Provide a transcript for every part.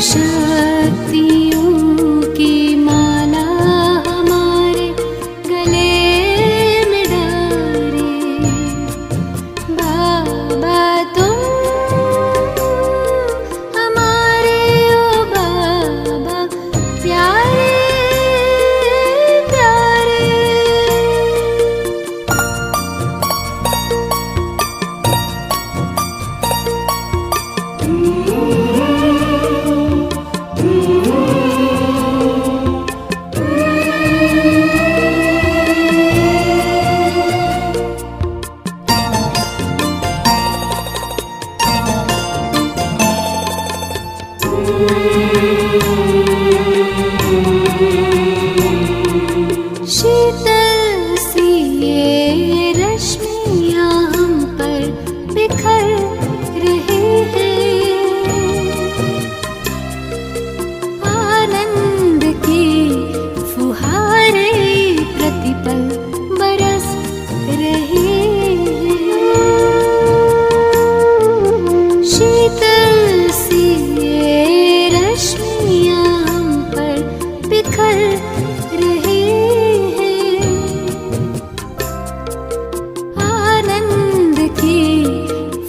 शक्तियों की माला हमारे गले में डारे। बाबा तुम हमारे ओ बाबा प्यारे प्यारे। शीतल सी ये रश्मियाँ हम पर बिखर रही हैं। आनंद की फुहारे प्रतिपल बरस रही हैं। शीतल सी ये रश्मियाँ हम पर बिखर रही हैं। आनंद की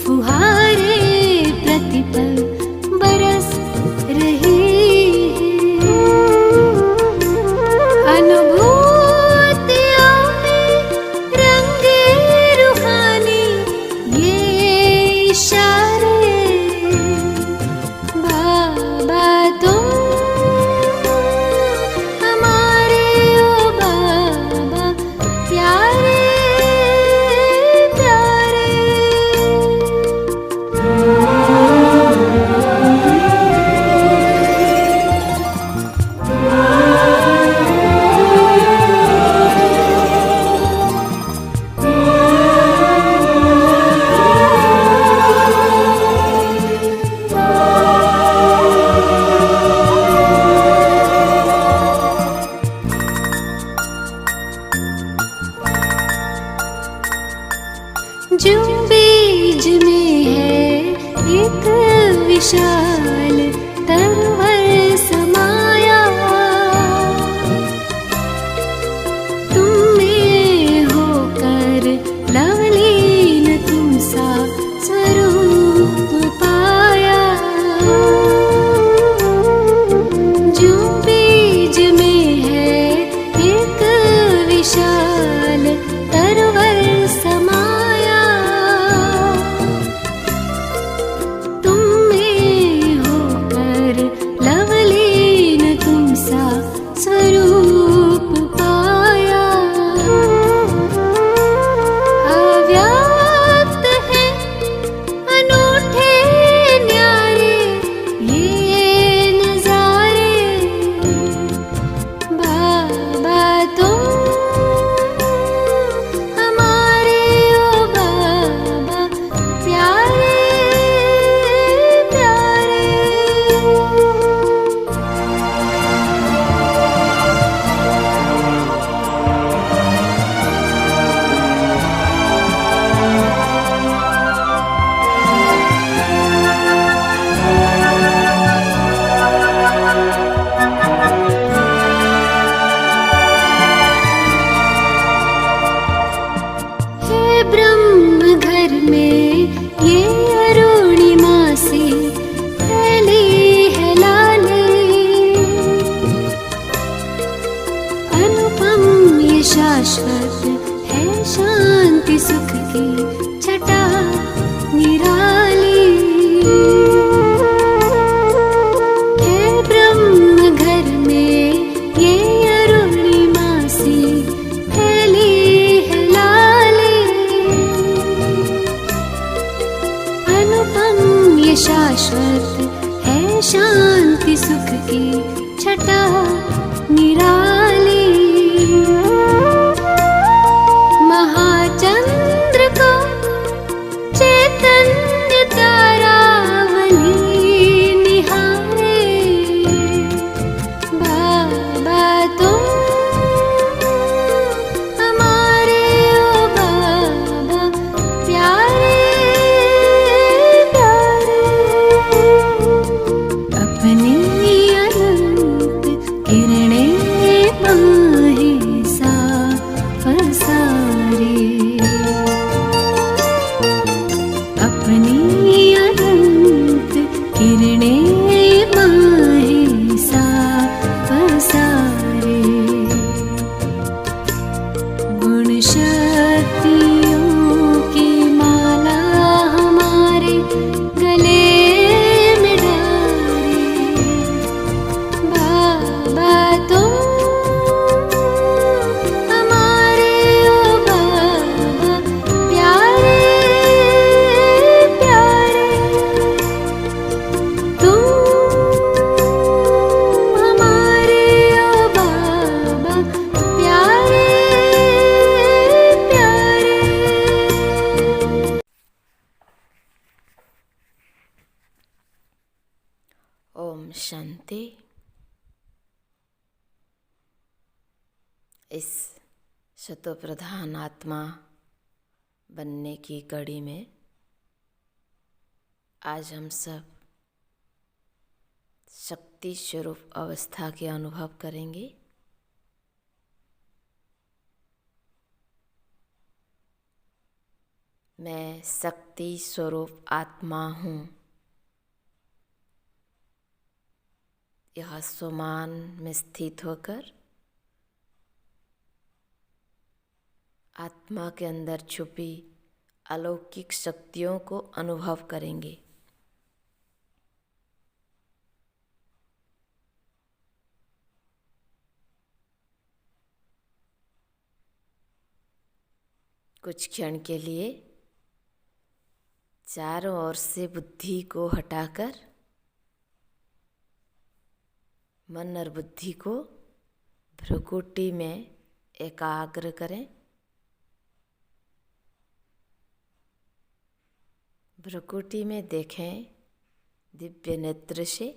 फुहारे प्रतिपल बरस रही हैं। अनुभूतियों में रंगे रूहानी ये इशारे। बाबा तुम हमारे ओ बाबा प्यारे प्यारे। जो बीज में है एक विशाल तरवर समाया। तुम में होकर लवलीन तुम सा स्वरूप पाया। जो बीज में है एक विशाल तरवर समाया। तुम में होकर लवलीन तुम सा स्वरूप पाया। अव्यक्त है अनूठे न्यारे ये नजारे। बाबा तुम हमारे ओ बाबा प्यारे प्यारे। हे ब्रह्म घर में ये अरुणिमा सी फैली है लाली। अनुपम ये शाश्वत है शांति सुख की छटा निराली। हे ब्रह्म घर में ये अरुणिमा सी फैली है लाली। अनुपम ये शाश्वत है शांति सुख की छटा निराली। महाचंद्र को चैतन्य तारावली निहारे। बाबा तुम हमारे ओ बाबा प्यारे प्यारे। अपने ओम शांति। इस शतोप्रधान आत्मा बनने की कड़ी में आज हम सब शक्ति स्वरूप अवस्था के अनुभव करेंगे। मैं शक्ति स्वरूप आत्मा हूँ, यह स्वमान में स्थित होकर आत्मा के अंदर छुपी अलौकिक शक्तियों को अनुभव करेंगे। कुछ क्षण के लिए चारों ओर से बुद्धि को हटाकर मन और बुद्धि को भ्रुकुटी में एकाग्र करें। भ्रुकुटी में देखें दिव्य नेत्र से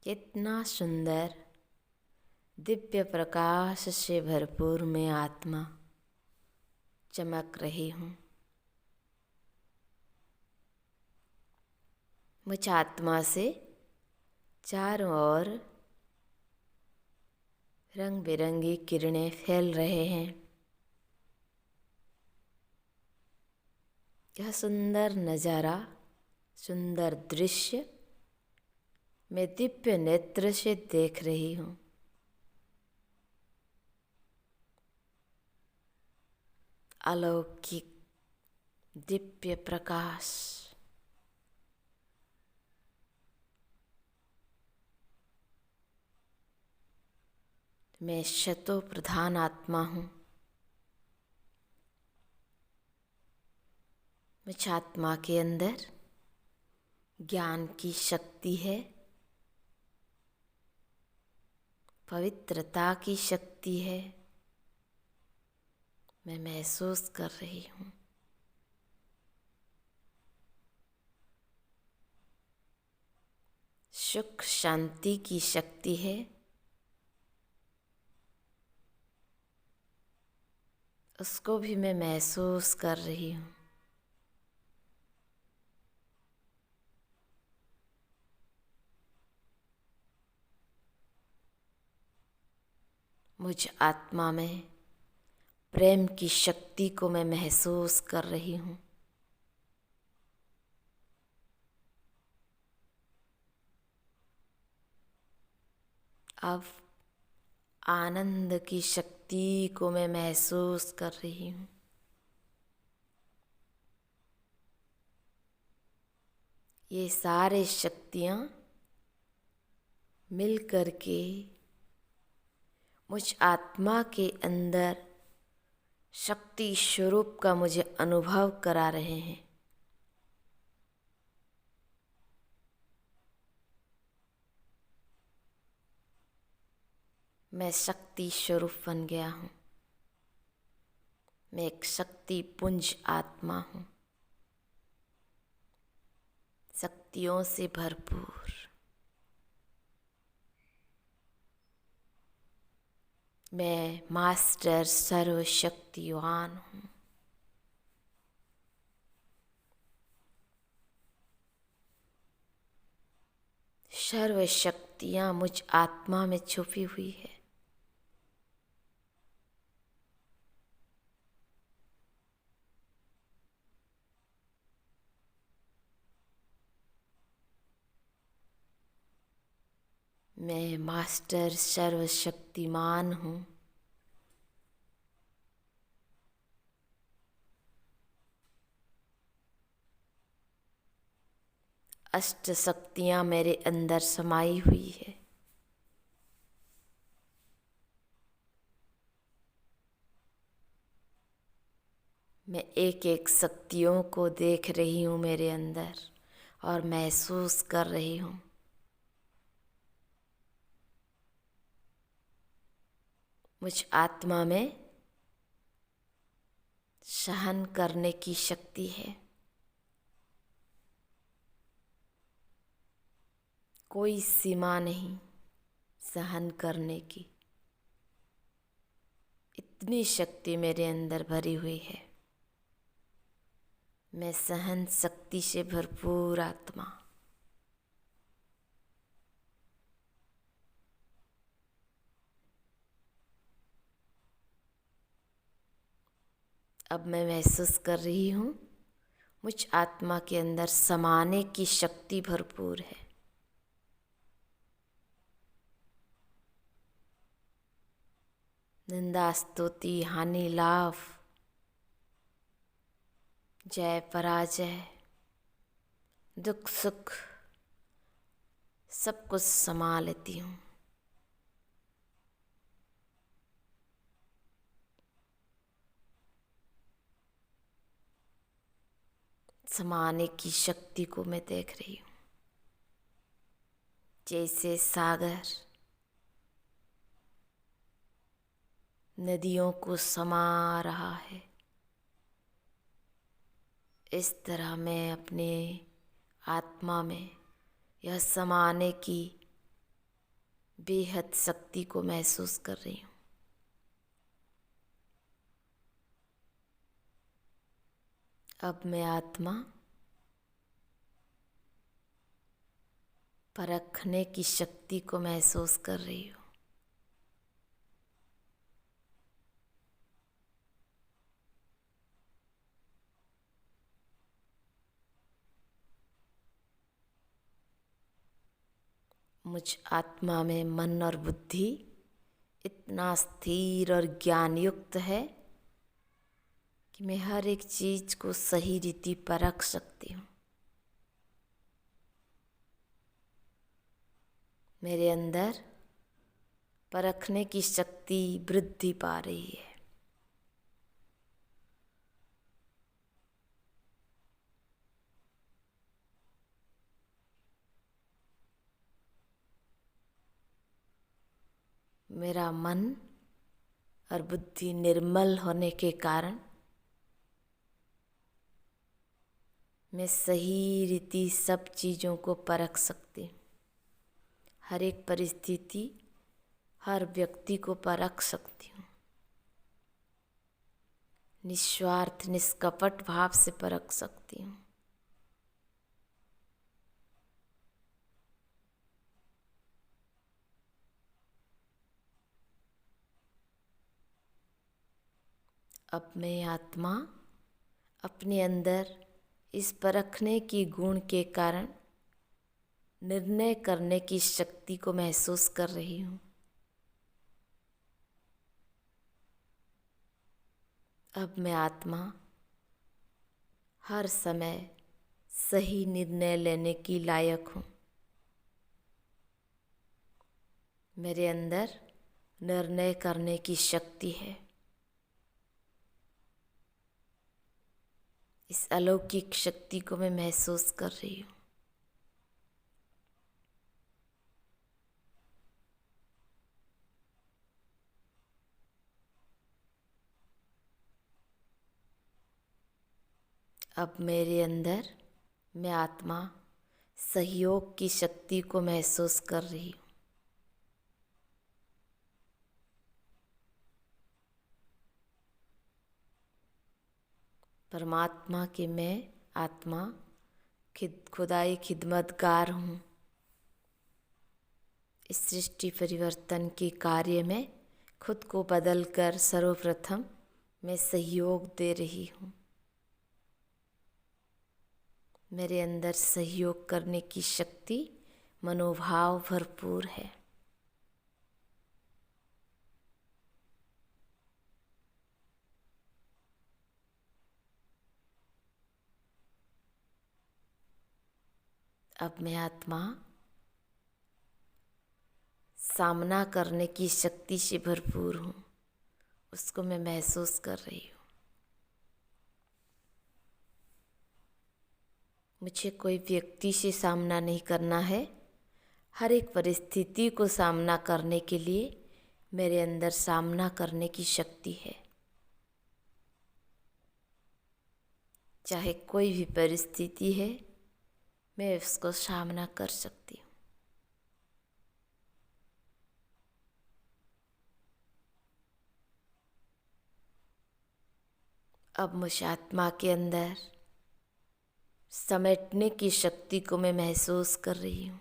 कितना सुंदर दिव्य प्रकाश से भरपूर मैं आत्मा चमक रही हूँ। मुझ आत्मा से चारों ओर रंग बिरंगी किरणें फैल रहे हैं। यह सुंदर नज़ारा, सुंदर दृश्य मैं दिव्य नेत्र से देख रही हूँ। अलौकिक दिव्य प्रकाश मैं शतो प्रधान आत्मा हूँ। मुझ आत्मा के अंदर ज्ञान की शक्ति है, पवित्रता की शक्ति है। मैं महसूस कर रही हूँ। सुख शांति की शक्ति है। उसको भी मैं महसूस कर रही हूँ। मुझ आत्मा में प्रेम की शक्ति को मैं महसूस कर रही हूँ। अब आनंद की शक्ति को मैं महसूस कर रही हूँ। ये सारे शक्तियाँ मिल कर के मुझ आत्मा के अंदर शक्ति स्वरूप का मुझे अनुभव करा रहे हैं। मैं शक्ति स्वरूप बन गया हूँ। मैं एक शक्ति पुंज आत्मा हूँ, शक्तियों से भरपूर। मैं मास्टर सर्वशक्तिवान हूँ। सर्व शक्तियाँ मुझ आत्मा में छुपी हुई है। मैं मास्टर सर्वशक्तिमान हूँ। अष्ट शक्तियाँ मेरे अंदर समाई हुई है। मैं एक एक शक्तियों को देख रही हूँ मेरे अंदर और महसूस कर रही हूँ। मुझ आत्मा में सहन करने की शक्ति है। कोई सीमा नहीं सहन करने की। इतनी शक्ति मेरे अंदर भरी हुई है। मैं सहन शक्ति से भरपूर आत्मा। अब मैं महसूस कर रही हूँ मुझ आत्मा के अंदर समाने की शक्ति भरपूर है। निंदा स्तुति हानि लाभ जय पराजय दुख सुख सब कुछ समा लेती हूँ। समाने की शक्ति को मैं देख रही हूँ। जैसे सागर नदियों को समा रहा है, इस तरह मैं अपने आत्मा में यह समाने की बेहद शक्ति को महसूस कर रही हूँ। अब मैं आत्मा परखने की शक्ति को महसूस कर रही हूँ। मुझ आत्मा में मन और बुद्धि इतना स्थिर और ज्ञान युक्त है कि मैं हर एक चीज को सही रीति परख सकती हूँ। मेरे अंदर परखने की शक्ति वृद्धि पा रही है। मेरा मन और बुद्धि निर्मल होने के कारण मैं सही रीति सब चीज़ों को परख सकती हूँ। हर एक परिस्थिति हर व्यक्ति को परख सकती हूँ। निस्वार्थ निष्कपट भाव से परख सकती हूँ। अब मैं आत्मा अपने अंदर इस परखने की गुण के कारण निर्णय करने की शक्ति को महसूस कर रही हूँ। अब मैं आत्मा हर समय सही निर्णय लेने की लायक हूँ। मेरे अंदर निर्णय करने की शक्ति है। इस अलौकिक शक्ति को मैं महसूस कर रही हूँ। अब मेरे अंदर मैं आत्मा सहयोग की शक्ति को महसूस कर रही हूँ। परमात्मा के मैं आत्मा खुदाई खिदमतगार हूँ। इस सृष्टि परिवर्तन के कार्य में खुद को बदलकर सर्वप्रथम मैं सहयोग दे रही हूँ। मेरे अंदर सहयोग करने की शक्ति मनोभाव भरपूर है। अब मैं आत्मा सामना करने की शक्ति से भरपूर हूँ। उसको मैं महसूस कर रही हूँ। मुझे कोई व्यक्ति से सामना नहीं करना है। हर एक परिस्थिति को सामना करने के लिए मेरे अंदर सामना करने की शक्ति है। चाहे कोई भी परिस्थिति है, मैं उसको सामना कर सकती हूँ। अब मुझ आत्मा के अंदर समेटने की शक्ति को मैं महसूस कर रही हूँ।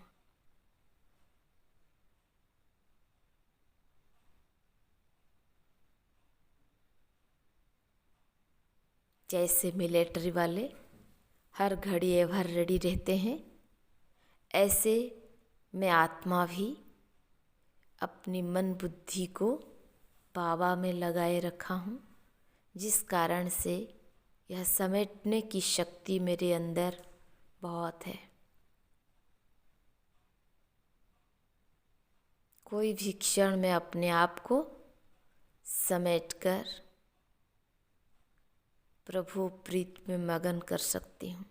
जैसे मिलिट्री वाले हर घड़ी एवर रेडी रहते हैं, ऐसे मैं आत्मा भी अपनी मन बुद्धि को बाबा में लगाए रखा हूँ, जिस कारण से यह समेटने की शक्ति मेरे अंदर बहुत है। कोई भी क्षण में अपने आप को समेटकर प्रभु प्रीत में मगन कर सकती हूँ।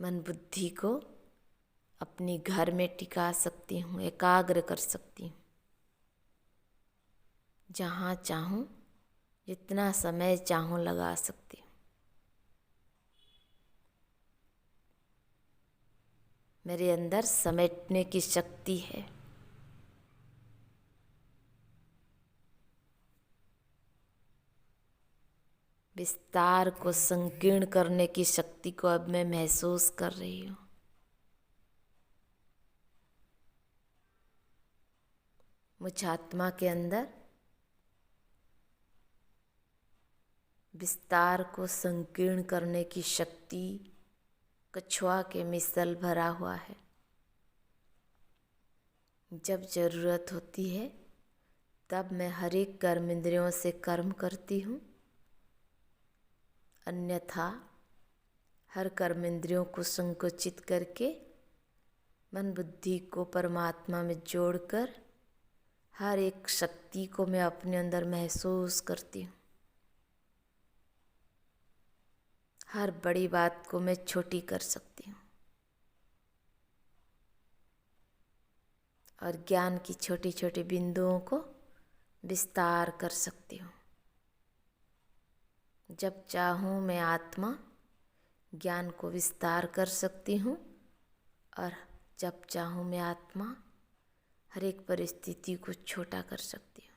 मन बुद्धि को अपनी घर में टिका सकती हूँ, एकाग्र कर सकती हूँ। जहाँ चाहूँ, जितना समय चाहूँ लगा सकती हूँ। मेरे अंदर समेटने की शक्ति है। विस्तार को संकीर्ण करने की शक्ति को अब मैं महसूस कर रही हूँ। मुझ आत्मा के अंदर विस्तार को संकीर्ण करने की शक्ति कछुआ के मिसल भरा हुआ है। जब जरूरत होती है तब मैं हर एक कर्म इंद्रियों से कर्म करती हूँ, अन्यथा हर कर्म इंद्रियों को संकुचित करके मन बुद्धि को परमात्मा में जोड़कर हर एक शक्ति को मैं अपने अंदर महसूस करती हूँ। हर बड़ी बात को मैं छोटी कर सकती हूँ और ज्ञान की छोटी छोटी बिंदुओं को विस्तार कर सकती हूँ। जब चाहूँ मैं आत्मा ज्ञान को विस्तार कर सकती हूँ और जब चाहूँ मैं आत्मा हर एक परिस्थिति को छोटा कर सकती हूँ।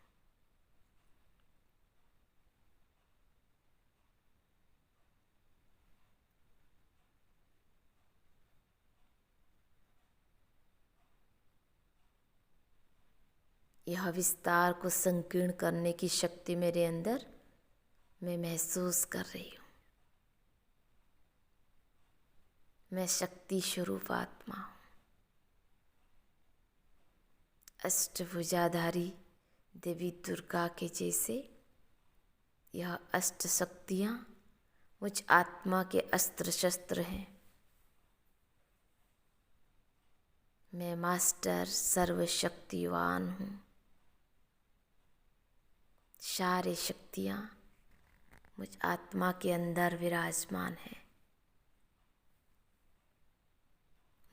यह विस्तार को संकीर्ण करने की शक्ति मेरे अंदर मैं महसूस कर रही हूँ। मैं शक्ति स्वरूप आत्मा हूँ। अष्टभुजाधारी देवी दुर्गा के जैसे यह अष्ट शक्तियाँ मुझ आत्मा के अस्त्र शस्त्र हैं। मैं मास्टर सर्वशक्तिवान हूँ। सारी शक्तियाँ मुझ आत्मा के अंदर विराजमान है।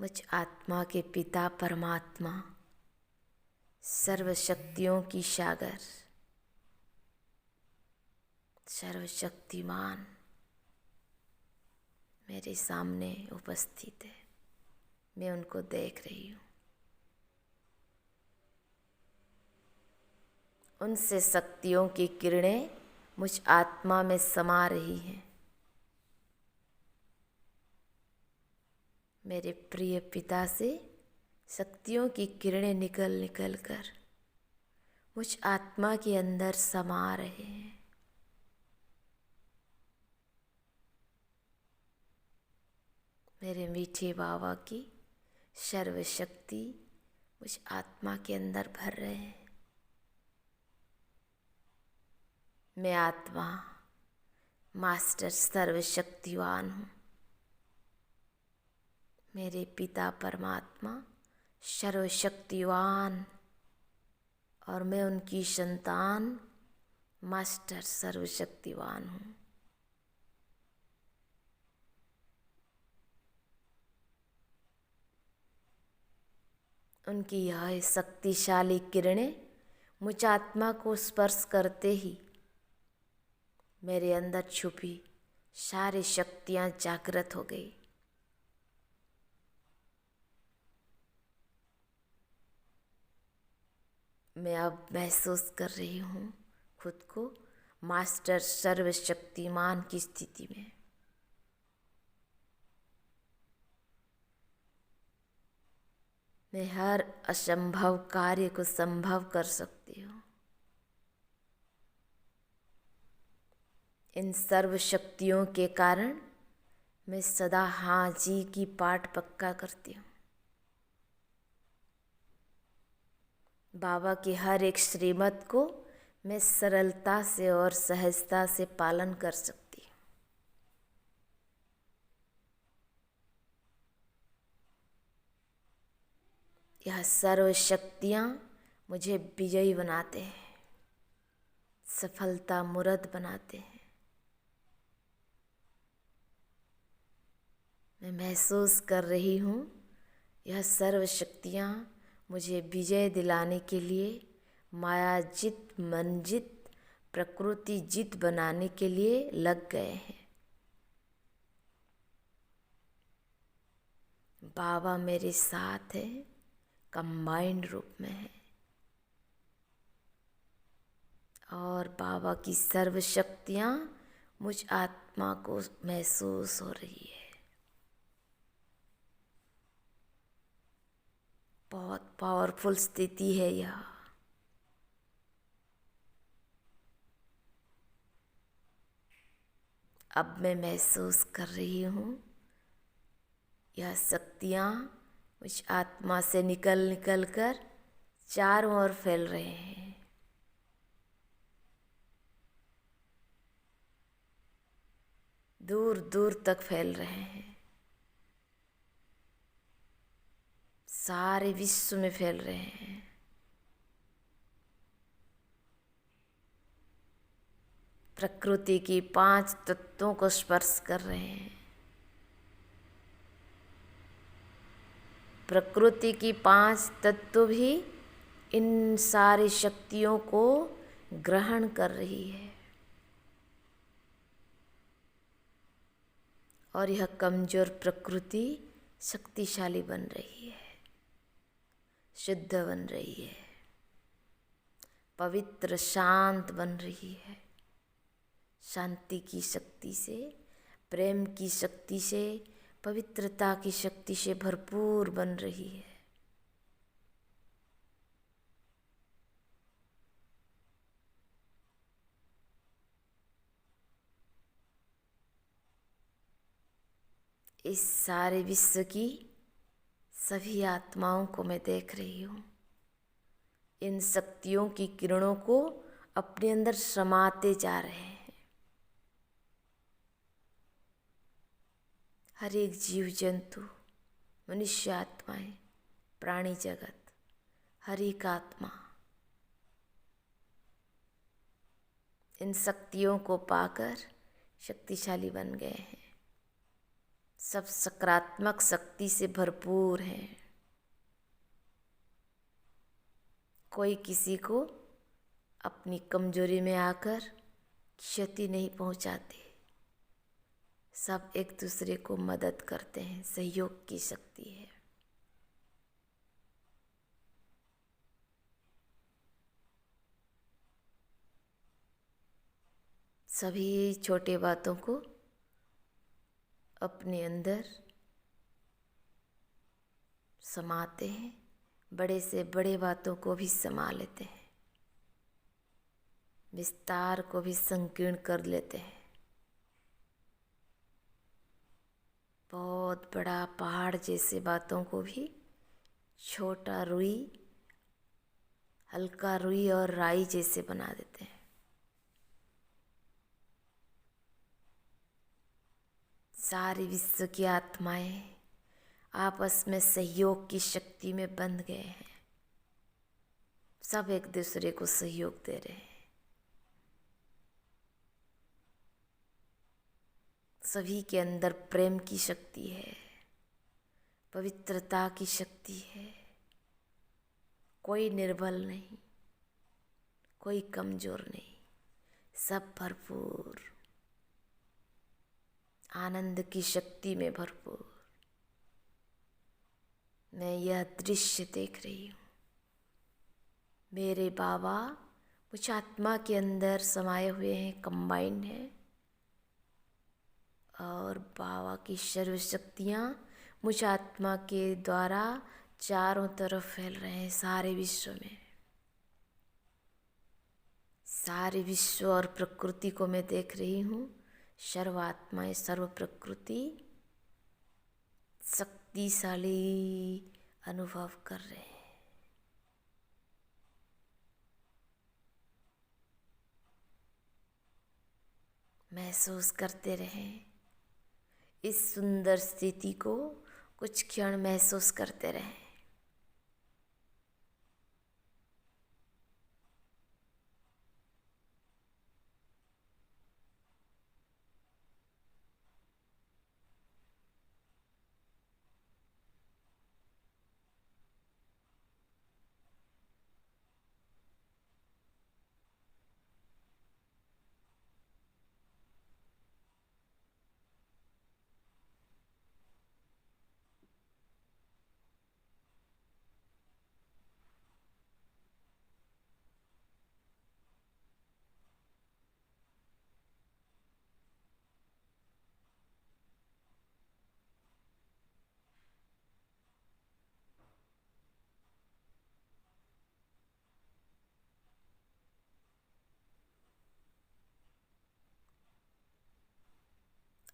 मुझ आत्मा के पिता परमात्मा सर्वशक्तियों की सागर, सर्वशक्तिमान मेरे सामने उपस्थित है। मैं उनको देख रही हूँ। उनसे शक्तियों की किरणें मुझ आत्मा में समा रही हैं। मेरे प्रिय पिता से शक्तियों की किरणें निकल निकल कर मुझ आत्मा के अंदर समा रहे हैं। मेरे मीठे बाबा की सर्वशक्ति मुझ आत्मा के अंदर भर रहे हैं। मैं आत्मा मास्टर सर्वशक्तिवान हूँ। मेरे पिता परमात्मा सर्वशक्तिवान और मैं उनकी संतान मास्टर सर्वशक्तिवान हूँ। उनकी यह शक्तिशाली किरणें मुझ आत्मा को स्पर्श करते ही मेरे अंदर छुपी सारी शक्तियाँ जागृत हो गई। मैं अब महसूस कर रही हूँ खुद को मास्टर सर्वशक्तिमान की स्थिति में। मैं हर असंभव कार्य को संभव कर सकती हूँ। इन सर्व शक्तियों के कारण मैं सदा हाँ जी की पाठ पक्का करती हूँ। बाबा की हर एक श्रीमत को मैं सरलता से और सहजता से पालन कर सकती हूँ। यह सर्व शक्तियाँ मुझे विजयी बनाते हैं, सफलता मूर्त बनाते हैं। मैं महसूस कर रही हूँ यह सर्व शक्तियाँ मुझे विजय दिलाने के लिए, माया जित, मन जित, प्रकृति जित बनाने के लिए लग गए हैं। बाबा मेरे साथ है, कंबाइंड रूप में है और बाबा की सर्व शक्तियाँ मुझ आत्मा को महसूस हो रही है। बहुत पावरफुल स्थिति है यह। अब मैं महसूस कर रही हूँ यह शक्तियाँ मुझ आत्मा से निकल कर चारों ओर फैल रहे हैं। दूर दूर तक फैल रहे हैं, सारे विश्व में फैल रहे हैं। प्रकृति की 5 तत्वों को स्पर्श कर रहे हैं। प्रकृति की 5 तत्व भी इन सारी शक्तियों को ग्रहण कर रही है और यह कमजोर प्रकृति शक्तिशाली बन रही है, शुद्ध बन रही है, पवित्र शांत बन रही है। शांति की शक्ति से, प्रेम की शक्ति से, पवित्रता की शक्ति से भरपूर बन रही है। इस सारे विश्व की सभी आत्माओं को मैं देख रही हूँ, इन शक्तियों की किरणों को अपने अंदर समाते जा रहे हैं। हर एक जीव जंतु, मनुष्य आत्माएं, प्राणी जगत, हर एक आत्मा इन शक्तियों को पाकर शक्तिशाली बन गए हैं। सब सकारात्मक शक्ति से भरपूर हैं। कोई किसी को अपनी कमजोरी में आकर क्षति नहीं पहुंचाते। सब एक दूसरे को मदद करते हैं, सहयोग की शक्ति है। सभी छोटे बातों को अपने अंदर समाते हैं, बड़े से बड़े बातों को भी समा लेते हैं, विस्तार को भी संकीर्ण कर लेते हैं। बहुत बड़ा पहाड़ जैसे बातों को भी छोटा रुई, हल्का रुई और राई जैसे बना देते हैं। सारी विश्व की आत्माएं आपस में सहयोग की शक्ति में बंध गए हैं। सब एक दूसरे को सहयोग दे रहे हैं। सभी के अंदर प्रेम की शक्ति है, पवित्रता की शक्ति है। कोई निर्बल नहीं, कोई कमजोर नहीं, सब भरपूर, आनंद की शक्ति में भरपूर। मैं यह दृश्य देख रही हूँ। मेरे बाबा मुझ आत्मा के अंदर समाये हुए हैं, कंबाइंड हैं, और बाबा की सर्व शक्तियाँ मुझ आत्मा के द्वारा चारों तरफ फैल रहे हैं सारे विश्व में। सारे विश्व और प्रकृति को मैं देख रही हूँ। सर्व आत्माएं, सर्व प्रकृति शक्तिशाली अनुभव कर रहे हैं। महसूस करते रहें इस सुंदर स्थिति को, कुछ क्षण महसूस करते रहें।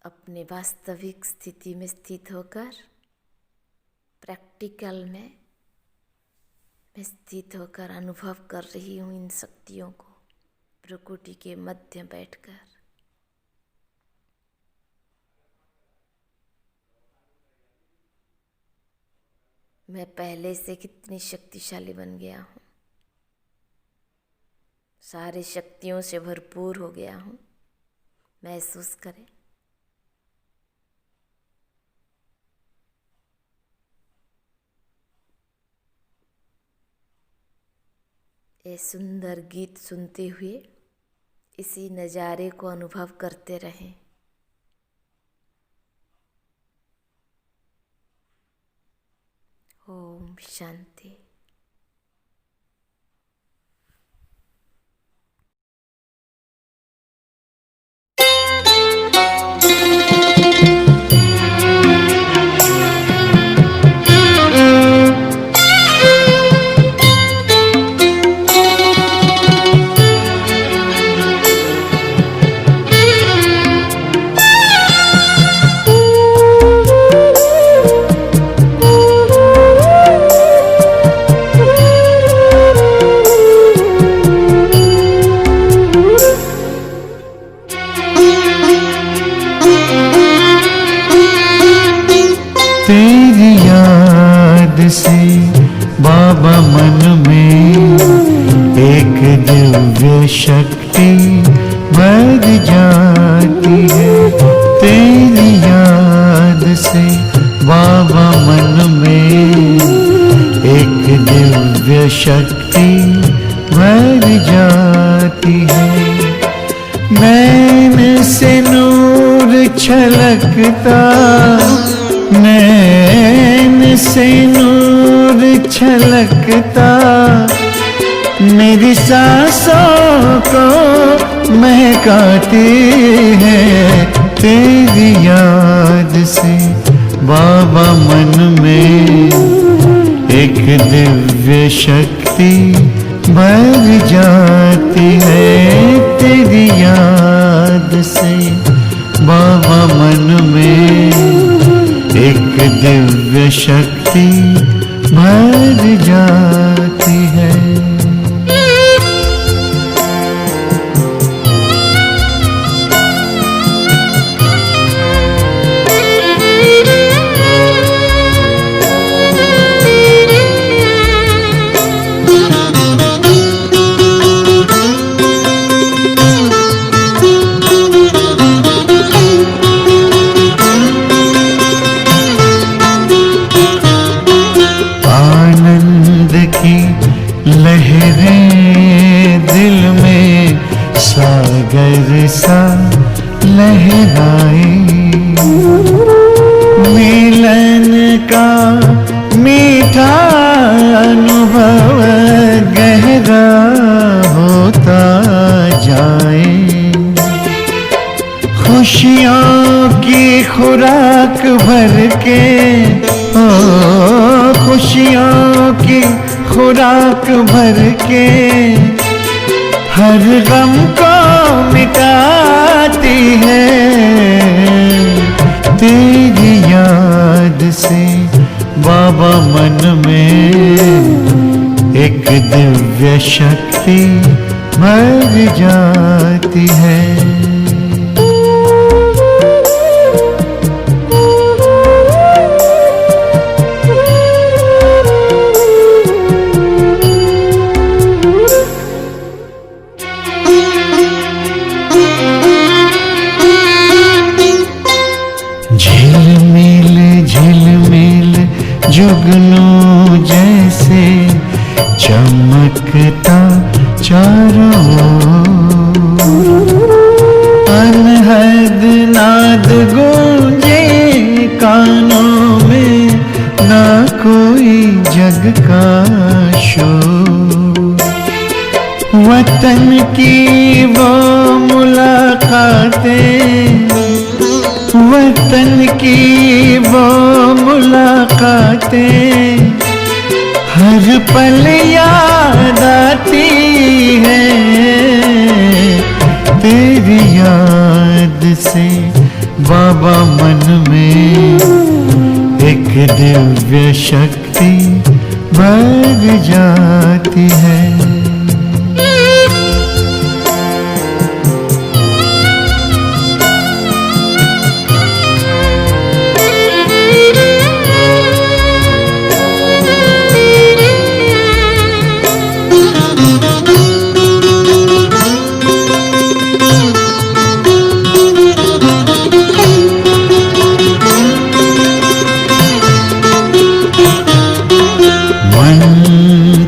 अपने वास्तविक स्थिति में स्थित होकर, प्रैक्टिकल में मैं स्थित होकर अनुभव कर रही हूँ इन शक्तियों को, प्रकृति के मध्य बैठकर। मैं पहले से कितनी शक्तिशाली बन गया हूँ, सारी शक्तियों से भरपूर हो गया हूँ। महसूस करें। ये सुंदर गीत सुनते हुए इसी नज़ारे को अनुभव करते रहें। ओम शांति। तेरी याद से बाबा मन में एक दिव्य शक्ति भर जाती है। तेरी याद से बाबा मन में एक दिव्य शक्ति भर जाती है। नैन से नूर छलकता, नैन से नूर छलकता, मेरी सांसों को महकाती है। तेरी याद से बाबा मन में एक दिव्य शक्ति भर जाती है। तेरी याद से बाबा मन में एक दिव्य शक्ति भर जाती है। लहरें दिल में सागर सा लहराए, मिलन का मीठा अनुभव गहरा जगह होता जाए। खुशियों की खुराक भर के, ओ खुशियों की खुराक भर के हर गम को मिटाती है। तेरी याद से बाबा मन में एक दिव्य शक्ति भर जाती है। झिलमिल झिलमिल जुगनू जैसे चमकता चारों ओर। अनहद नाद गूंजे कानों में, ना कोई जग का शोर। वतन की वो मुलाकातें, वतन की वो मुलाकातें हर पल याद आती है। तेरी याद से बाबा मन में एक दिव्य शक्ति भर जाती है।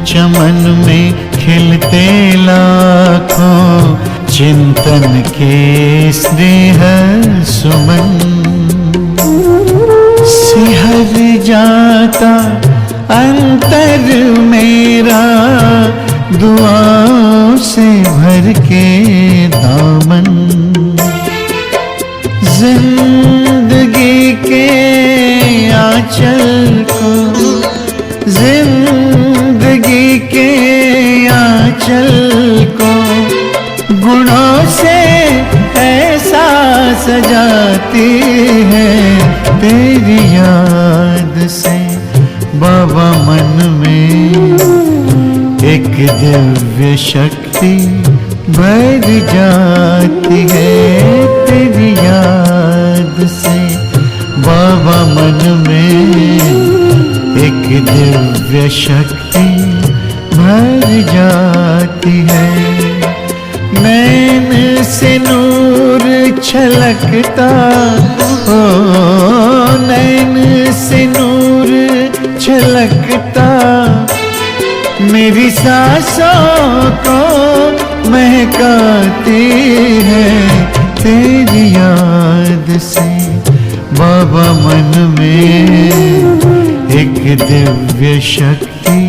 चमन में खिलते लाखों चिंतन के स्नेह सुमन। सिहर जाता अंतर मेरा दुआओं से भर के दामन। जिंदगी के आंचल को, जिंदगी के आंचल को गुणों से ऐसा सजाती है। तेरी याद से बाबा मन में एक दिव्य शक्ति भर जाती है। तेरी याद से बाबा मन में एक दिव्य शक्ति भर जाती है। नैन से नूर छलकता, ओ नैन से नूर छलकता मेरी सांसों को महकाती है। तेरी याद से बाबा मन में एक दिव्य शक्ति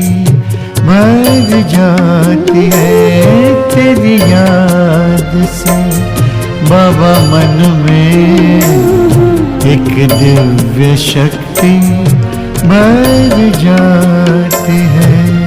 भर जाती है। तेरी याद से बाबा मन में एक दिव्य शक्ति भर जाती है।